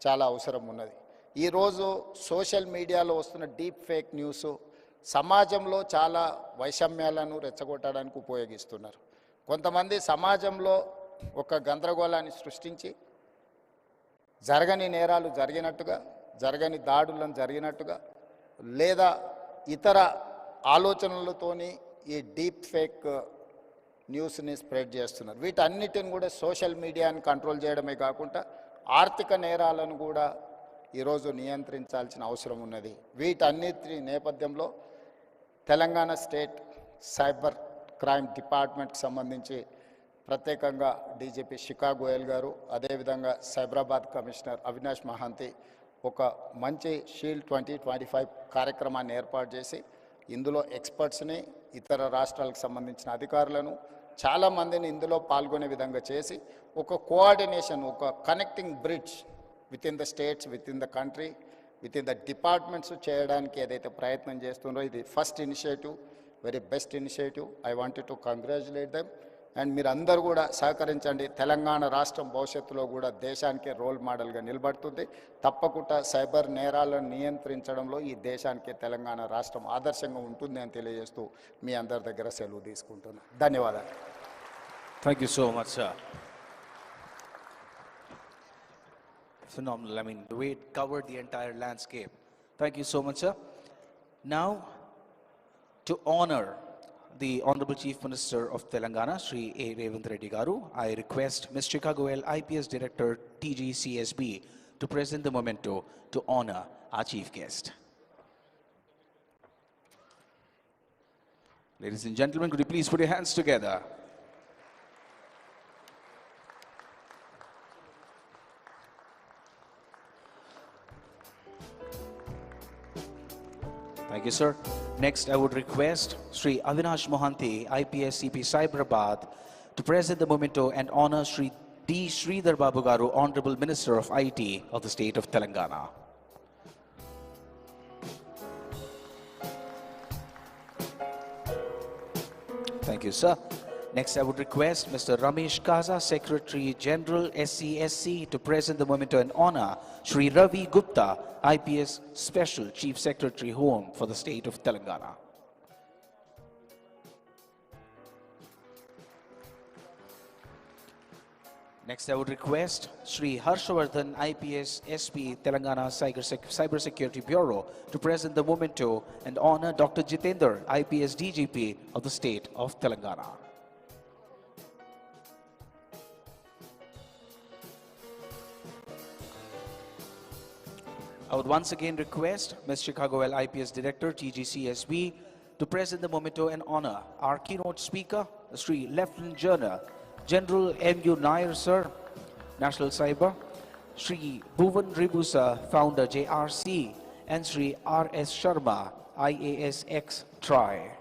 Speaker 8: చాలా అవసరం ఉన్నది. ఈరోజు సోషల్ మీడియాలో వస్తున్న డీప్ ఫేక్ న్యూస్ సమాజంలో చాలా వైషమ్యాలను రెచ్చగొట్టడానికి ఉపయోగిస్తున్నారు. కొంతమంది సమాజంలో ఒక గందరగోళాన్ని సృష్టించి జరగని నేరాలు జరిగినట్టుగా, జరగని దాడులను జరిగినట్టుగా, లేదా ఇతర ఆలోచనలతోని ఈ డీప్ ఫేక్ న్యూస్ని స్ప్రెడ్ చేస్తున్నారు. వీటన్నిటిని కూడా సోషల్ మీడియాని కంట్రోల్ చేయడమే కాకుండా ఆర్థిక నేరాలను కూడా ఈరోజు నియంత్రించాల్సిన అవసరం ఉన్నది. వీటన్నిటి నేపథ్యంలో తెలంగాణ స్టేట్ సైబర్ క్రైమ్ డిపార్ట్మెంట్కి సంబంధించి ప్రత్యేకంగా డీజీపీ HICC గోయల్ గారు, అదేవిధంగా సైబరాబాద్ కమిషనర్ అవినాష్ మహాంతి ఒక మంచి షీల్డ్ 2025 కార్యక్రమాన్ని ఏర్పాటు చేసి ఇందులో ఎక్స్పర్ట్స్ని, ఇతర రాష్ట్రాలకు సంబంధించిన అధికారులను చాలామందిని ఇందులో పాల్గొనే విధంగా చేసి ఒక కోఆర్డినేషన్, ఒక connecting bridge with in the states, with in the country, with in the departments చేయడానికి ఏదైతే ప్రయత్నం చేస్తున్నారో ఇది first initiative, very best initiative. I wanted to congratulate them. And మీరు అందరూ కూడా సహకరించండి. తెలంగాణ రాష్ట్రం భవిష్యత్తులో కూడా దేశానికే రోల్ మోడల్గా నిలబడుతుంది. తప్పకుండా సైబర్ నేరాలను నియంత్రించడంలో ఈ దేశానికి తెలంగాణ రాష్ట్రం ఆదర్శంగా ఉంటుంది అని తెలియజేస్తూ మీ అందరి దగ్గర సెలవు తీసుకుంటున్నాను. ధన్యవాదాలు.
Speaker 1: Thank you so much, sir. Phenomenal. I mean, the way it covered the entire landscape. Thank you so much, sir. Now, to honor the Honorable Chief Minister of Telangana, Shri A.Revanth Reddy Garu, I request Ms. HICC Goyal, IPS Director, TGCSB, to present the memento to honor our chief guest. Ladies and gentlemen, could you please put your hands together? Thank you, sir. Next, I would request Sri Avinash Mohanty, IPS CP Hyderabad, to present the memento and honor Sri D. Sridhar Babu Garu, Honorable Minister of IT of the state of Telangana. Thank you, sir. Next, I would request Mr. Ramesh Kaza, Secretary General SCSC, to present the memento and honor Sri Ravi Gupta, IPS Special Chief Secretary Home for the state of Telangana. Next, I would request Sri Harshvardhan, IPS SP Telangana Cyber Security Bureau, to present the memento and honor Dr. Jitendra, IPS DGP of the state of Telangana. I would once again request Ms. HICC Goyal, IPS Director, TGCSB, to present the memento and honor our keynote speaker, Sri Lieutenant General M.U. Nair, sir, National Cyber, Sri Bhuvan Ribusa, Founder JRC, and Sri R.S. Sharma, IASX TRI.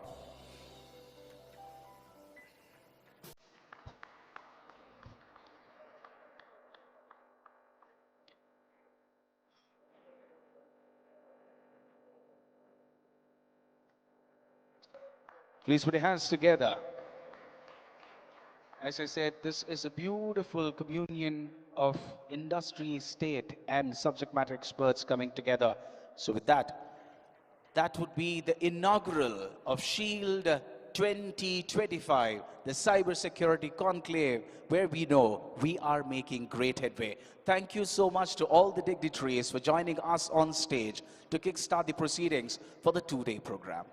Speaker 1: Please put your hands together. As I said, this is a beautiful communion of industry, state, and subject matter experts coming together. So with that, that would be the inaugural of SHIELD 2025, the cybersecurity conclave, where we know we are making great headway. Thank you so much to all the dignitaries for joining us on stage to kickstart the proceedings for the two-day program.